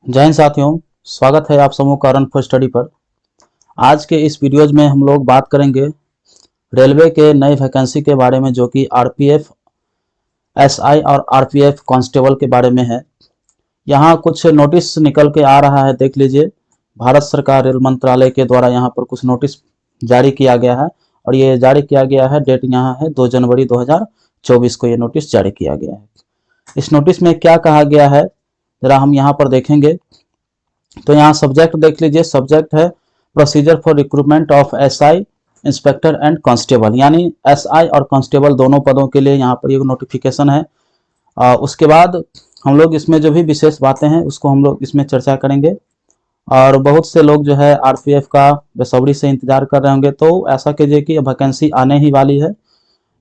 जय हिंद साथियों, स्वागत है आप समूह का रन फॉर स्टडी पर। आज के इस वीडियोज में हम लोग बात करेंगे रेलवे के नए वैकेंसी के बारे में, जो कि आरपीएफ एसआई और आरपीएफ कांस्टेबल के बारे में है। यहाँ कुछ नोटिस निकल के आ रहा है, देख लीजिए। भारत सरकार रेल मंत्रालय के द्वारा यहाँ पर कुछ नोटिस जारी किया गया है और ये जारी किया गया है, डेट यहाँ है 2 जनवरी 2024 को ये नोटिस जारी किया गया है। इस नोटिस में क्या कहा गया है जरा हम यहाँ पर देखेंगे। तो यहाँ सब्जेक्ट देख लीजिए, सब्जेक्ट है procedure for recruitment of SI, inspector and constable, यानी एसआई और कांस्टेबल दोनों पदों के लिए यहाँ पर एक नोटिफिकेशन है। उसके बाद हम लोग इसमें जो भी विशेष बातें हैं उसको हम लोग इसमें चर्चा करेंगे। और बहुत से लोग जो है आरपीएफ का बेसब्री से इंतजार कर रहे होंगे, तो ऐसा कीजिए कि वैकेंसी आने ही वाली है।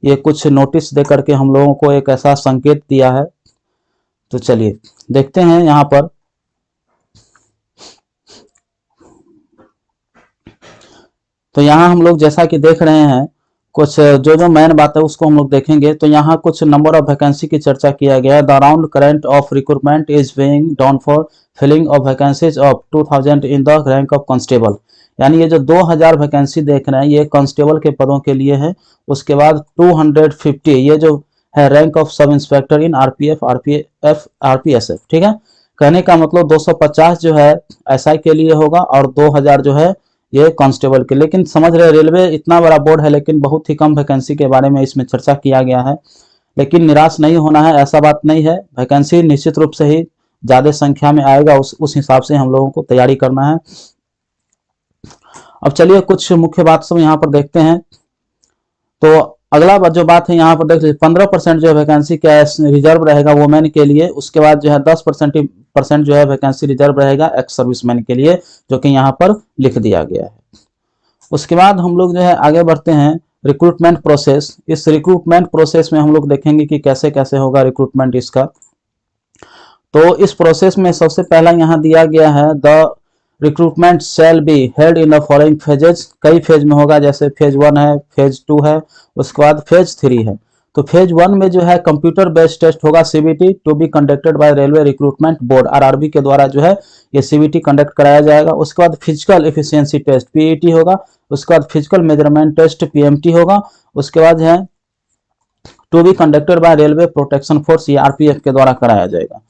ये कुछ नोटिस दे करके हम लोगों को एक ऐसा संकेत दिया है। तो चलिए देखते हैं यहाँ पर। तो यहाँ हम लोग जैसा कि देख रहे हैं, कुछ जो मेन बात है उसको हम लोग देखेंगे। तो यहाँ कुछ नंबर ऑफ वैकेंसी की चर्चा किया गया है। The round current of recruitment is being down for filling of vacancies of 2000 in the rank of constable, यानी ये जो 2000 वैकेंसी देख रहे हैं ये कांस्टेबल के पदों के लिए है। उसके बाद 250 ये जो है rank of sub inspector in RPF RPSF, ठीक है। कहने का मतलब 250 जो है एसआई के लिए होगा और 2000 जो है ये कांस्टेबल के। लेकिन समझ रहे, रेलवे इतना बड़ा बोर्ड है लेकिन बहुत ही कम वैकेंसी के बारे में इसमें चर्चा किया गया है। लेकिन निराश नहीं होना है, ऐसा बात नहीं है। वैकेंसी निश्चित रूप से ही ज्यादा संख्या में आएगा, उस हिसाब से हम लोगों को तैयारी करना है। अब चलिए कुछ मुख्य बात सब यहाँ पर देखते हैं। तो अगला जो बात है यहाँ पर देख लीजिए, 15% जो वैकेंसी क्या रिजर्व रहेगा वुमेन के लिए। उसके बाद जो है 10% जो है वैकेंसी रिजर्व रहेगा एक्स सर्विसमैन के लिए, जो कि यहाँ पर लिख दिया गया है। उसके बाद हम लोग जो है आगे बढ़ते हैं रिक्रूटमेंट प्रोसेस। इस रिक्रूटमेंट प्रोसेस में हम लोग देखेंगे कि कैसे कैसे होगा रिक्रूटमेंट इसका। तो इस प्रोसेस में सबसे पहला यहाँ दिया गया है, the recruitment shall be held in the following phases. कई फेज में होगा, जैसे फेज 1 है, फेज 2 है, उसके बाद फेज 3 है। तो फेज 1 में जो है कंप्यूटर बेस्ड टेस्ट होगा, CBT, to be conducted by railway recruitment board, RRB के द्वारा जो है ये सीबीटी कंडक्ट कराया जाएगा। उसके बाद फिजिकल एफिशिएंसी टेस्ट पीईटी होगा। उसके बाद फिजिकल मेजरमेंट टेस्ट पीएमटी होगा। उसके बाद है to be conducted by railway protection force, ये आरपीएफ के द्वारा कराया जाएगा।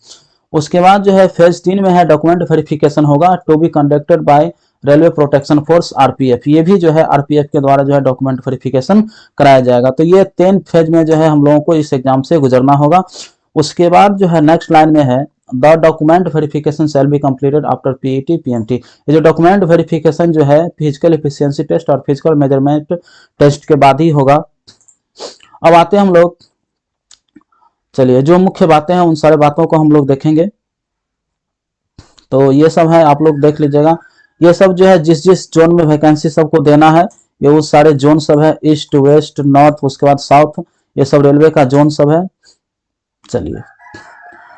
उसके बाद जो है फेज 3 में है डॉक्यूमेंट वेरिफिकेशन होगा, to be conducted by railway protection force RPF, ये भी जो है आरपीएफ के द्वारा जो है डॉक्यूमेंट वेरिफिकेशन कराया जाएगा। तो ये 3 फेज में जो है हम लोगों को इस एग्जाम से गुजरना होगा। उसके बाद जो है नेक्स्ट लाइन में है, the document verification shall be completed after PET PMT. ये जो डॉक्यूमेंट वेरिफिकेशन जो है फिजिकल एफिशिएंसी टेस्ट और फिजिकल मेजरमेंट टेस्ट के बाद ही होगा। अब आते हैं हम लोग, चलिए जो मुख्य बातें हैं उन सारे बातों को हम लोग देखेंगे। तो ये सब है, आप लोग देख लीजिएगा। ये सब जो है जिस जिस जोन में वैकेंसी सबको देना है, ये वो सारे जोन सब है, ईस्ट वेस्ट नॉर्थ, उसके बाद साउथ, ये सब रेलवे का जोन सब है। चलिए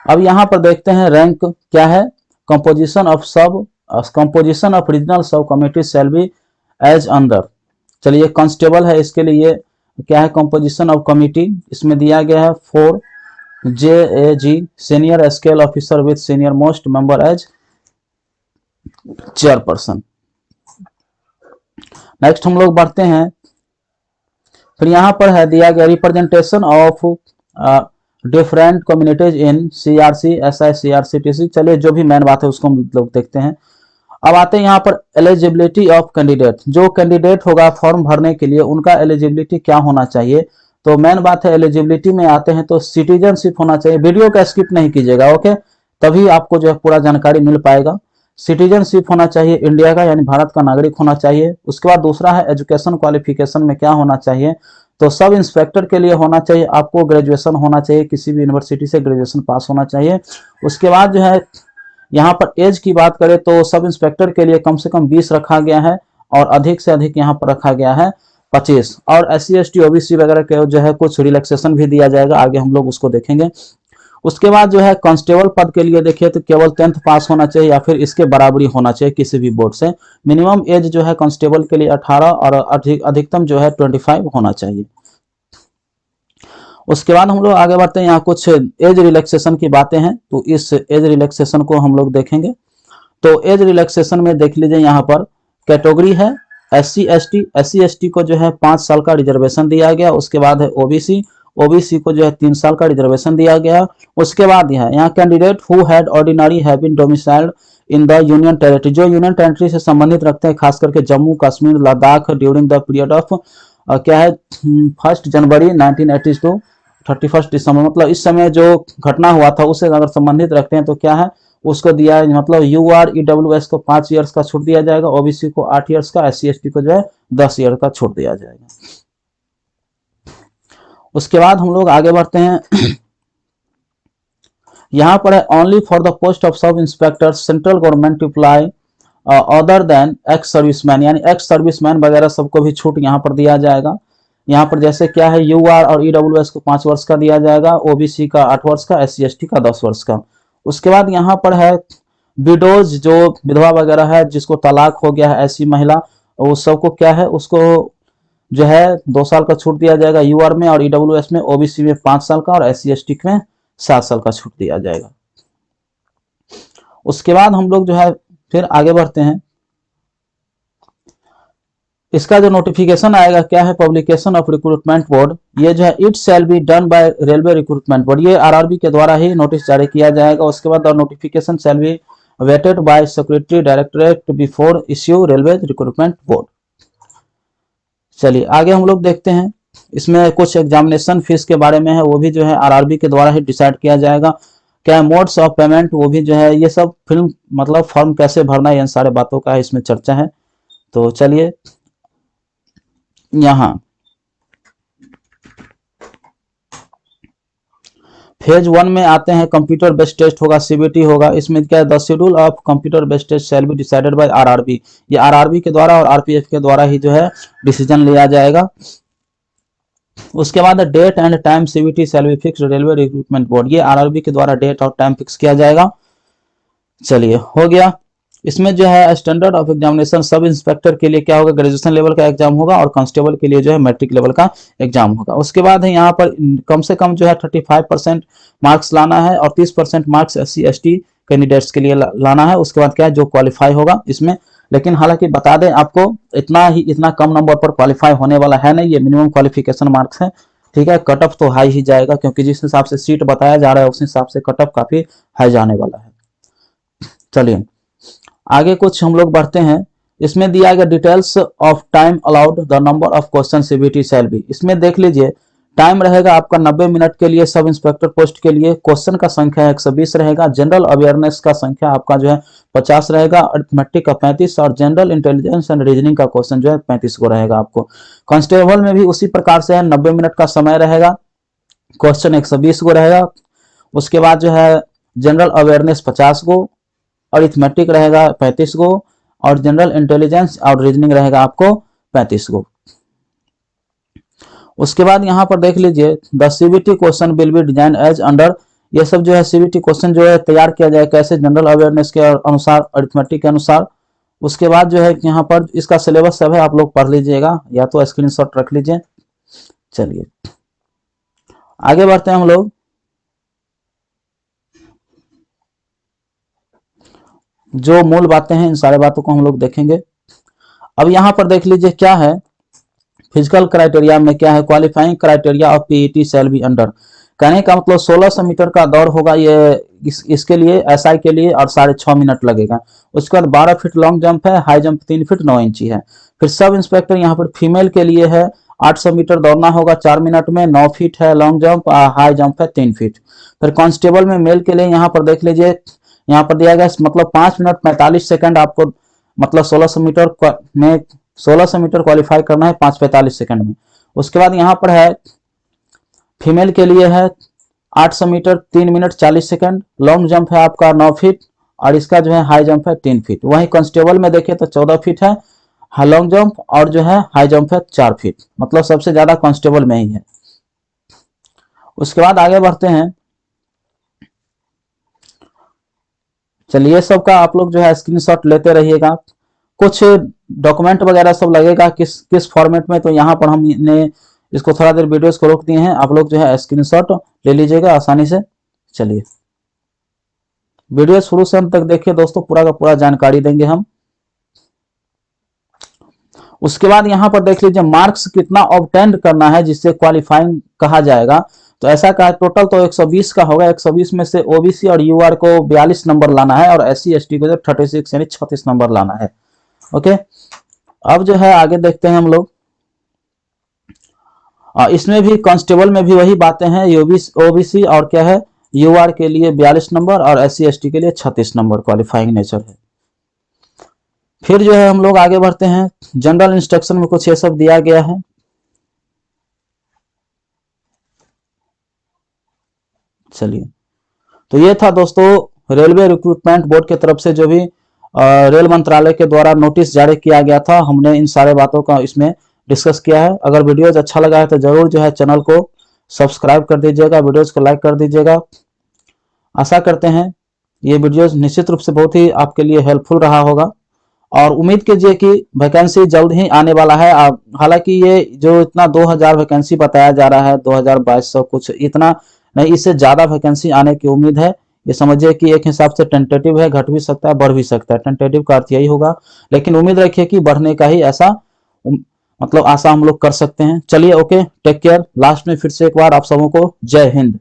अब यहाँ पर देखते हैं रैंक क्या है। Composition of regional sub committee shall be as under. चलिए कांस्टेबल है, इसके लिए क्या है कंपोजिशन ऑफ कमिटी, इसमें दिया गया है 4 JAG senior scale officer with senior most member as chairperson. Next हम लोग बढ़ते हैं, फिर यहाँ पर है दिया गया representation of different communities in CRC SI CRCTC. चलिए जो भी मेन बात है उसको हम लोग देखते हैं। अब आते हैं यहाँ पर एलिजिबिलिटी ऑफ कैंडिडेट। जो कैंडिडेट होगा फॉर्म भरने के लिए उनका एलिजिबिलिटी क्या होना चाहिए। तो मेन बात है एलिजिबिलिटी में आते हैं तो सिटीजनशिप होना चाहिए। वीडियो का स्किप नहीं कीजिएगा, ओके, तभी आपको जो है पूरा जानकारी मिल पाएगा। सिटीजनशिप होना चाहिए इंडिया का, यानी भारत का नागरिक होना चाहिए। उसके बाद दूसरा है एजुकेशन क्वालिफिकेशन में क्या होना चाहिए। तो सब इंस्पेक्टर के लिए होना चाहिए आपको ग्रेजुएशन होना चाहिए, किसी भी यूनिवर्सिटी से ग्रेजुएशन पास होना चाहिए। उसके बाद जो है यहाँ पर एज की बात करें तो सब इंस्पेक्टर के लिए कम से कम 20 रखा गया है और अधिक से अधिक यहाँ पर रखा गया है 25। और SC ST OBC वगैरह के जो है कुछ रिलैक्सेशन भी दिया जाएगा, आगे हम लोग उसको देखेंगे। उसके बाद जो है कांस्टेबल पद के लिए देखिए तो केवल 10th पास होना चाहिए या फिर इसके बराबरी होना चाहिए किसी भी बोर्ड से। मिनिमम एज जो है कांस्टेबल के लिए 18 और अधिकतम जो है 25 होना चाहिए। उसके बाद हम लोग आगे बढ़ते हैं, यहाँ कुछ एज रिलैक्सेशन की बातें हैं, तो इस एज रिलैक्सेशन को हम लोग देखेंगे। तो एज रिलैक्सेशन में देख लीजिए, यहाँ पर कैटेगरी है SC ST को जो है 5 साल का रिजर्वेशन दिया गया। उसके बाद है ओबीसी को जो है 3 साल का रिजर्वेशन दिया गया। उसके बाद यहाँ candidate who had ordinary have been domiciled in the union territory, जो यूनियन टेरिटरी से संबंधित रखते हैं, खास करके Jammu Kashmir Ladakh during the period of क्या है 1 जनवरी 1980 टू 31 दिसंबर, मतलब इस समय जो घटना हुआ था उससे अगर संबंधित रखते हैं तो क्या है उसको दिया है, मतलब UR EWS को 5 ईयर्स का छूट दिया जाएगा, ओबीसी को 8 ईयर्स का, SC ST को जो है 10 ईयर का छूट दिया जाएगा। उसके बाद हम लोग आगे बढ़ते हैं यहाँ पर है only for the post of sub inspector central government to apply other than ex serviceman, यानी एक्स सर्विसमैन वगैरह सबको भी छूट यहाँ पर दिया जाएगा। यहाँ पर जैसे क्या है UR और EWS को 5 वर्ष का दिया जाएगा, ओबीसी का 8 वर्ष का, SC ST का 10 वर्ष का। उसके बाद यहाँ पर है विडोज, जो विधवा वगैरह है जिसको तलाक हो गया है, ऐसी महिला, उस सबको क्या है उसको जो है 2 साल का छूट दिया जाएगा UR में और EWS में, ओबीसी में 5 साल का और SC ST में 7 साल का छूट दिया जाएगा। उसके बाद हम लोग जो है फिर आगे बढ़ते हैं, इसका जो नोटिफिकेशन आएगा क्या है पब्लिकेशन ऑफ रिक्रूटमेंट बोर्ड, ये जो है it shall be done by railway recruitment board, ये आरआरबी के द्वारा ही नोटिस जारी किया जाएगा। उसके बाद notification shall be vetted by secretary directorate before issue railway recruitment board. चलिए आगे हम लोग देखते हैं, इसमें कुछ एग्जामिनेशन फीस के बारे में है, वो भी जो है आरआरबी के द्वारा ही डिसाइड किया जाएगा। क्या मोड्स ऑफ पेमेंट, वो भी जो है ये सब फिल्म मतलब फॉर्म कैसे भरना है, इन सारे बातों का इसमें चर्चा है। तो चलिए यहाँ फेज 1 में आते हैं, कंप्यूटर बेस्ड टेस्ट होगा, CBT होगा। इसमें क्या है the schedule of computer based test shall be decided by RRB, ये आरआरबी के द्वारा और आरपीएफ के द्वारा ही जो है डिसीजन लिया जाएगा। उसके बाद date and time CBT shall be fixed railway recruitment board, ये आरआरबी के द्वारा डेट और टाइम फिक्स किया जाएगा। चलिए हो गया। इसमें जो है standard of examination sub inspector के लिए क्या होगा, ग्रेजुएशन लेवल का एग्जाम होगा और कांस्टेबल के लिए जो है मैट्रिक लेवल का एग्जाम होगा। उसके बाद है यहाँ पर कम से कम जो है 35% मार्क्स लाना है और 30% मार्क्स SC ST कैंडिडेट्स के लिए लाना है। उसके बाद क्या है जो क्वालिफाई होगा इसमें, लेकिन हालांकि बता दें आपको इतना कम नंबर पर क्वालिफाई होने वाला है नहीं, ये मिनिमम क्वालिफिकेशन मार्क्स है, ठीक है। कट ऑफ तो हाई ही जाएगा क्योंकि जिस हिसाब से सीट बताया जा रहा है उस हिसाब से कट ऑफ काफी हाई जाने वाला है। चलिए आगे कुछ हम लोग बढ़ते हैं, इसमें दिया गया details of time allowed the number of question CBT shall B, इसमें देख लीजिए टाइम रहेगा आपका 90 मिनट के लिए सब इंस्पेक्टर पोस्ट के लिए, क्वेश्चन का संख्या 120 रहेगा, जनरल अवेयरनेस का संख्या आपका जो है 50 रहेगा, अरिथमेटिक का 35 और जनरल इंटेलिजेंस एंड रीजनिंग का क्वेश्चन जो है 35 को रहेगा आपको। कांस्टेबल में भी उसी प्रकार से है, 90 मिनट का समय रहेगा, क्वेश्चन 120 को रहेगा। उसके बाद जो है जनरल अवेयरनेस 50 को, अरिथमेटिक रहेगा 35 को और जनरल इंटेलिजेंस और रीजनिंग रहेगा आपको 35 को। उसके बाद यहाँ पर देख लीजिए the CBT question will be design as under, ये सब जो है CBT क्वेश्चन जो है तैयार किया जाए कैसे, जनरल अवेयरनेस के अनुसार, अरिथमेटिक के अनुसार। उसके बाद जो है यहाँ पर इसका सिलेबस सब है, आप लोग पढ़ लीजिएगा या तो स्क्रीनशॉट रख लीजिए। चलिए आगे बढ़ते हैं हम लोग, जो मूल बातें हैं इन सारे बातों को हम लोग देखेंगे। अब यहाँ पर देख लीजिए क्या है फिजिकल क्राइटेरिया में क्या है, qualifying criteria of PET shall be under, कहने का मतलब 1600 मीटर का दौड़ होगा ये इसके लिए SI के लिए और 6.5 मिनट लगेगा। उसके बाद 12 फीट लॉन्ग जंप है, हाई जंप 3 फीट 9 इंची है। फिर सब इंस्पेक्टर यहाँ पर फीमेल के लिए है 800 मीटर दौड़ना होगा 4 मिनट में, 9 फीट है लॉन्ग जंप, हाई जंप है 3 फीट। फिर कांस्टेबल में मेल के लिए यहाँ पर देख लीजिए यहाँ पर दिया गया मतलब 5 मिनट 45 सेकंड आपको, मतलब 1600 मीटर क्वालिफाई करना है 5:45 सेकंड में। उसके बाद यहाँ पर है फीमेल के लिए है 800 metre 3 minute 40 second, long jump है आपका 9 फीट और इसका जो है हाई जंप है 3 फीट। वहीं कांस्टेबल में देखें तो 14 फीट है लॉन्ग जंप और जो है हाई जंप है 4 फीट, मतलब सबसे ज्यादा कांस्टेबल में ही है। उसके बाद आगे बढ़ते हैं, चलिए सब का आप लोग जो है स्क्रीनशॉट लेते रहिएगा। कुछ डॉक्यूमेंट वगैरह सब लगेगा किस फॉर्मेट में, तो यहाँ पर हमने इसको थोड़ा देर वीडियोस को रोक दिए हैं, आप लोग जो है स्क्रीनशॉट ले लीजिएगा आसानी से। चलिए वीडियो शुरू से अंत तक देखिए दोस्तों, पूरा का पूरा जानकारी देंगे हम। उसके बाद यहाँ पर देख लीजिए मार्क्स कितना ऑब्टेंड करना है जिससे क्वालिफाइंग कहा जाएगा। तो ऐसा कहा टोटल तो 120 का होगा, 120 में से ओबीसी और यूआर को 42 नंबर लाना है और एससी एसटी को जो 36 यानी 36 नंबर लाना है। ओके, अब जो है आगे देखते हैं हम लोग। इसमें भी कांस्टेबल में भी वही बातें हैं, ओबीसी और क्या है यूआर के लिए 42 नंबर और एससी एसटी के लिए 36 नंबर क्वालिफाइंग नेचर है। फिर जो है हम लोग आगे बढ़ते हैं, जनरल इंस्ट्रक्शन में कुछ ये सब दिया गया है। चलिए, तो ये था दोस्तों रेलवे रिक्रूटमेंट बोर्ड की तरफ से जो भी रेल मंत्रालय के द्वारा नोटिस जारी किया गया था, हमने इन सारे बातों का इसमें डिस्कस किया है। अगर वीडियोज अच्छा लगा है तो जरूर जो है चैनल को सब्सक्राइब कर दीजिएगा, वीडियोज को लाइक कर दीजिएगा। आशा करते हैं ये वीडियोज निश्चित रूप से बहुत ही आपके लिए हेल्पफुल रहा होगा और उम्मीद कीजिए कि वैकेंसी जल्द ही आने वाला है। हालांकि ये जो इतना 2000 वैकेंसी बताया जा रहा है, 2200 कुछ इतना नहीं, इससे ज्यादा वैकेंसी आने की उम्मीद है। ये समझिए कि एक हिसाब से टेंटेटिव है, घट भी सकता है बढ़ भी सकता है, टेंटेटिव का अर्थ यही होगा, लेकिन उम्मीद रखिए कि बढ़ने का ही ऐसा मतलब आशा हम लोग कर सकते हैं। चलिए ओके, टेक केयर। लास्ट में फिर से एक बार आप सबों को जय हिंद।